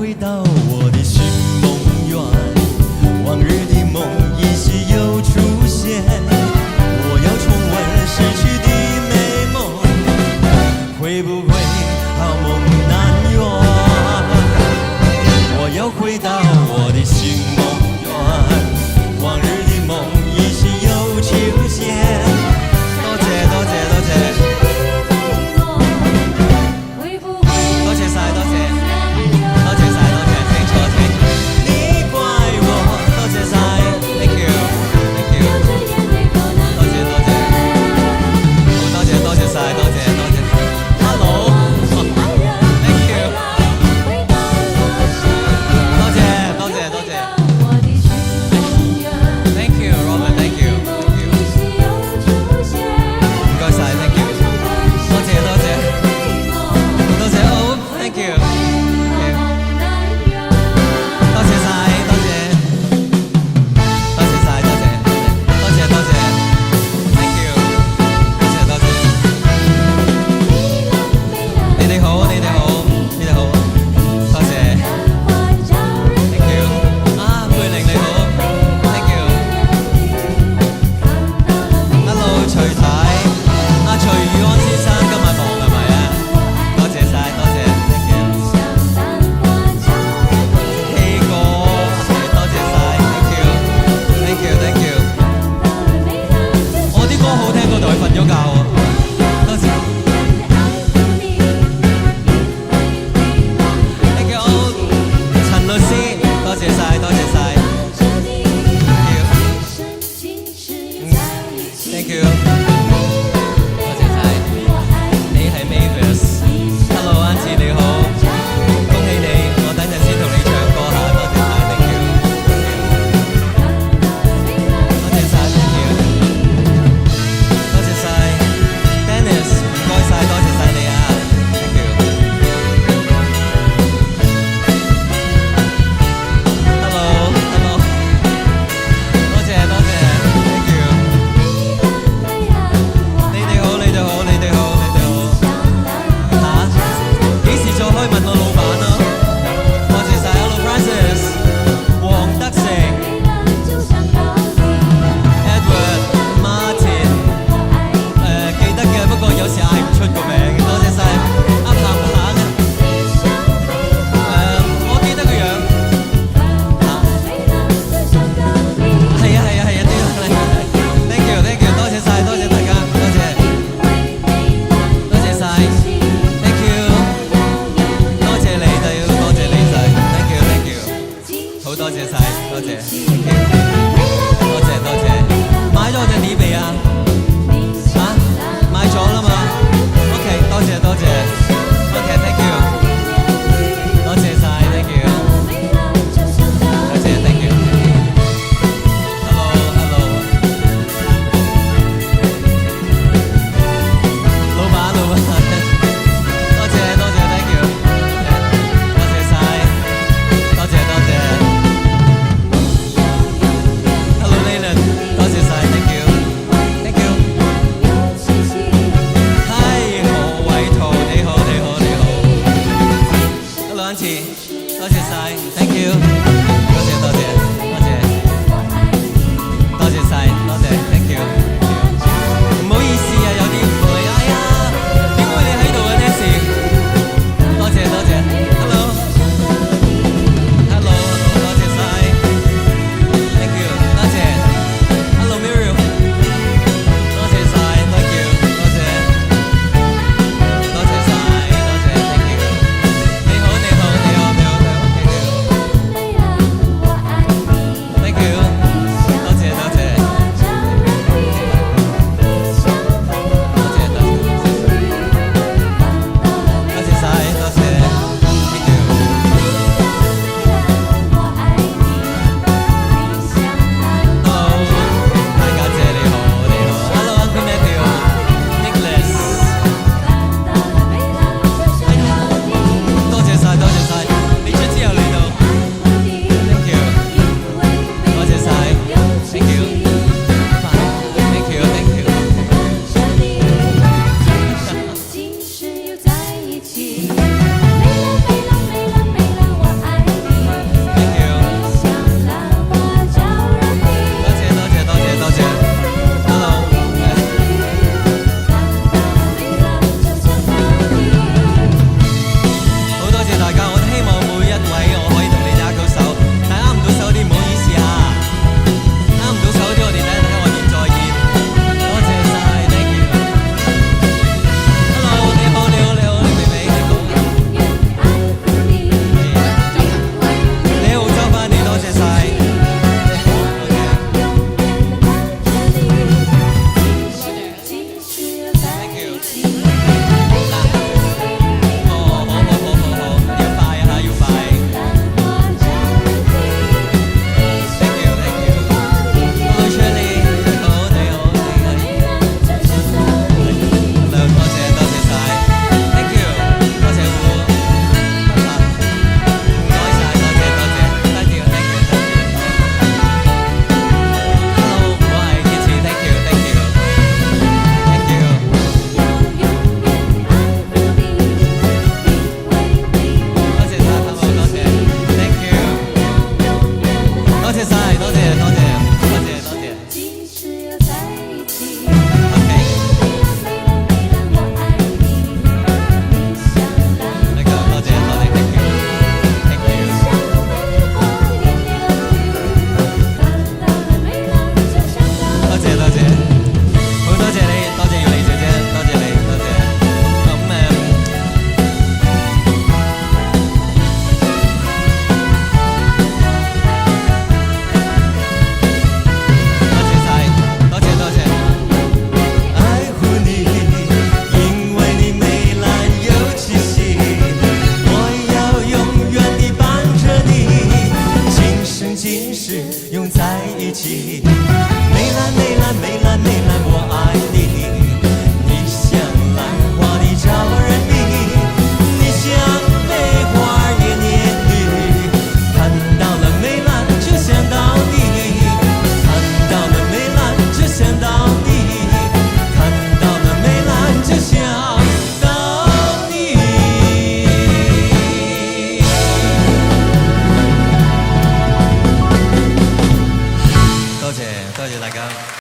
回到我的新梦园，往日的梦依稀又出现，我要重温逝去的美梦，会不会好梦难圆？我要回到我的新梦园，往日的梦依稀又出现。多謝多謝多謝。多謝晒，多謝，多謝晒，多謝，聽錯聽。你怪我，多謝晒 ，thank you，thank you，多謝多謝，好多謝多謝晒，多謝多謝。Hello，thank you，多謝多謝多謝。Thank you Robert，thank you，thank you，唔該晒 ，thank you，多謝多謝。多謝好 ，thank you，多謝晒，多謝，多謝晒，多謝，多謝多謝 ，thank you，多謝多謝。你哋好，你哋好，你哋好，多謝 ，thank you。啊，佩玲你好 ，thank you。Hello， 徐太，阿徐宇安先生今日忙係咪啊？多謝晒，多謝 ，thank you。希哥，多謝晒 ，thank you，thank you，thank you。我啲歌好聽過就佢瞓咗覺喎，多謝。thank you，陳律師，多謝晒，多謝晒 ，thank you，thank you，多謝晒。你係 Mavis，Hello， 安子你好，恭喜你，我等陣先同你唱歌下，多謝晒 ，thank you，多謝晒 ，thank you，多謝晒 ，Dennis， 唔該晒，多謝晒你啊，thank you。Hello，Hello，多謝多謝 ，thank you。你哋好，你哋好，你哋好，你哋好。嚇？幾時再可以問我老闆啊？多謝晒 ，Hello Francis， 黃德成 ，Edward，Martin， 記得嘅，不過有時嗌唔出個名。多謝晒，阿彭彭，我記得個樣。嚇？係啊係啊係啊，啲，thank you，thank you，多謝晒，多謝大家，多謝，多謝晒 ，thank you，多謝你哋，多謝你哋 ，thank you，thank you，好多謝晒，多謝 ，thank you，多謝多謝，買咗我隻碟未啊？嚇？買咗啦嘛 ？OK， 多謝多謝 ，OK，thank you，多謝晒 ，thank you，多謝 thank you。Hello，Hello， 老闆老闆，多謝多謝 thank you，多謝晒，多謝多謝。Hello Leland， 多謝晒 thank you，thank you。嗨，何偉圖你好你好你好。Hello Auntie， 多謝晒 thank you。